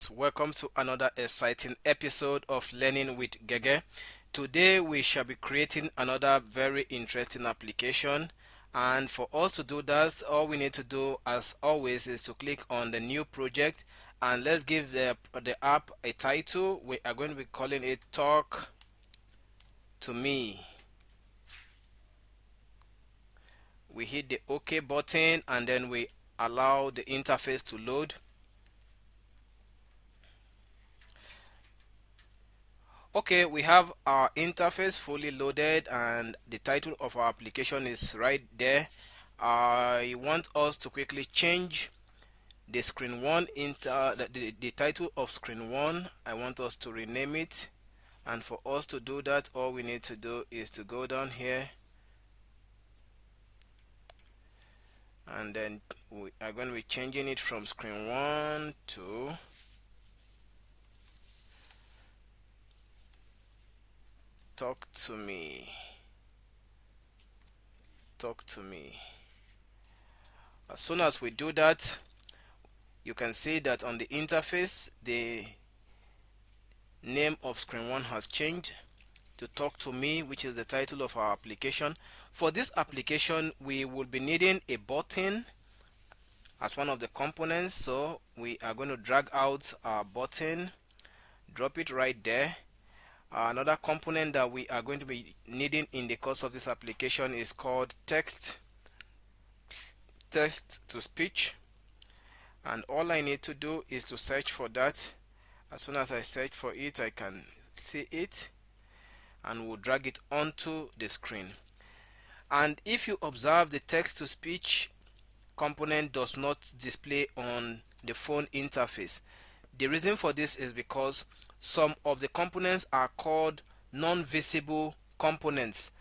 host. Welcome to another exciting episode of Learning with Gege. Today we shall be creating another very interesting application, and for us to do that, all we need to do as always is to click on the new project, and let's give the app a title. We are going to be calling it Talk to Me. We hit the OK button and then we allow the interface to load. Okay, we have our interface fully loaded and the title of our application is right there. I want us to quickly change the screen 1 into the title of screen 1. I want us to rename it, and for us to do that, all we need to do is to go down here and then we are going to be changing it from screen 1 to Talk to Me. Talk to Me. As soon as we do that, you can see that on the interface the name of screen 1 has changed to Talk to Me, which is the title of our application. For this application, we will be needing a button as one of the components, so we are going to drag out our button, drop it right there. Another component that we are going to be needing in the course of this application is called text to speech, and all I need to do is to search for that. As soon as I search for it, I can see it and we'll drag it onto the screen. And if you observe, the text to speech component does not display on the phone interface. The reason for this is because some of the components are called non-visible components.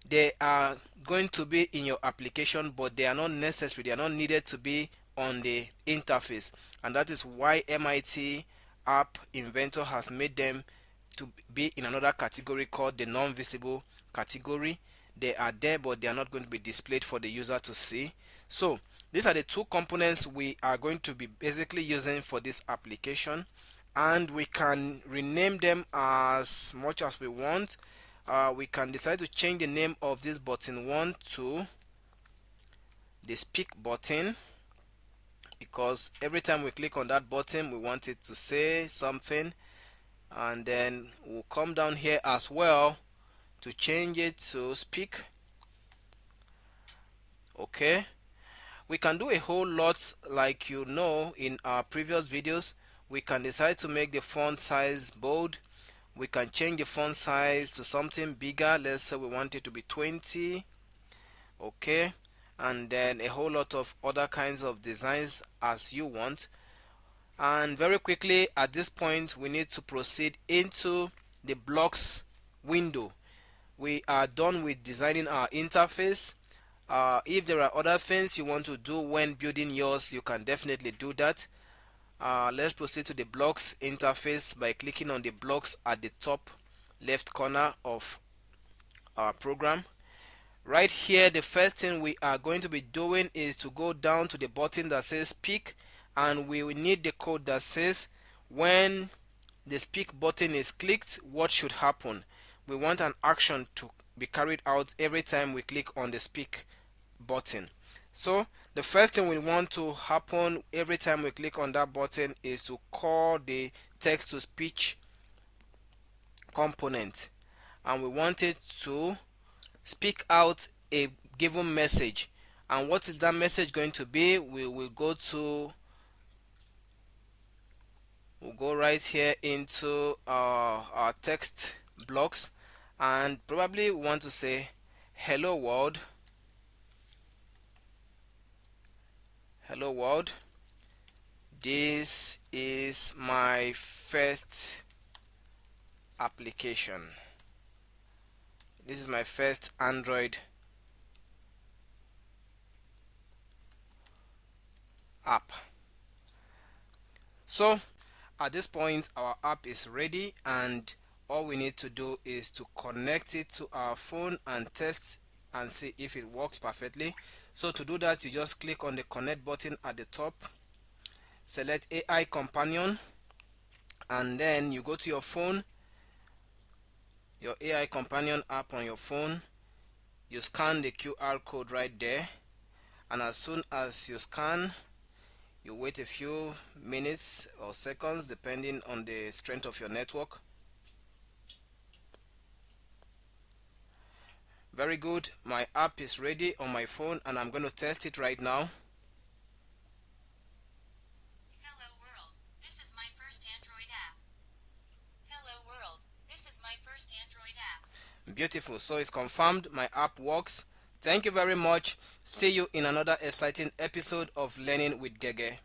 They are going to be in your application, but they are not necessary, they are not needed to be on the interface, and that is why MIT App Inventor has made them to be in another category called the non-visible category. They are there, but they are not going to be displayed for the user to see. So these are the two components we are going to be basically using for this application, and we can rename them as much as we want. We can decide to change the name of this button 1 to the speak button, because every time we click on that button we want it to say something, and then we'll come down here as well to change it to speak. Okay, we can do a whole lot, like you know in our previous videos. We can decide to make the font size bold. We can change the font size to something bigger. Let's say we want it to be 20. Okay, and then a whole lot of other kinds of designs as you want. And very quickly at this point we need to proceed into the blocks window. We are done with designing our interface. If there are other things you want to do when building yours, you can definitely do that. Let's proceed to the blocks interface by clicking on the blocks at the top left corner of our program. Right here, the first thing we are going to be doing is to go down to the button that says speak, and we will need the code that says when the speak button is clicked, what should happen. We want an action to be carried out every time we click on the speak button. So the first thing we want to happen every time we click on that button is to call the text to speech component, and we want it to speak out a given message. And what is that message going to be? We'll go right here into our text blocks, and probably we want to say hello world. Hello world, this is my first application. This is my first Android app. So at this point our app is ready, and all we need to do is to connect it to our phone and test and see if it works perfectly. So to do that, you just click on the connect button at the top, select AI companion, and then you go to your phone, your AI companion app on your phone. You scan the QR code right there, and as soon as you scan, you wait a few minutes or seconds depending on the strength of your network. Very good, my app is ready on my phone and I'm going to test it right now. Hello world, this is my first Android app. Hello world, this is my first Android app. Beautiful, so it's confirmed my app works. Thank you very much. See you in another exciting episode of Learning with Gege.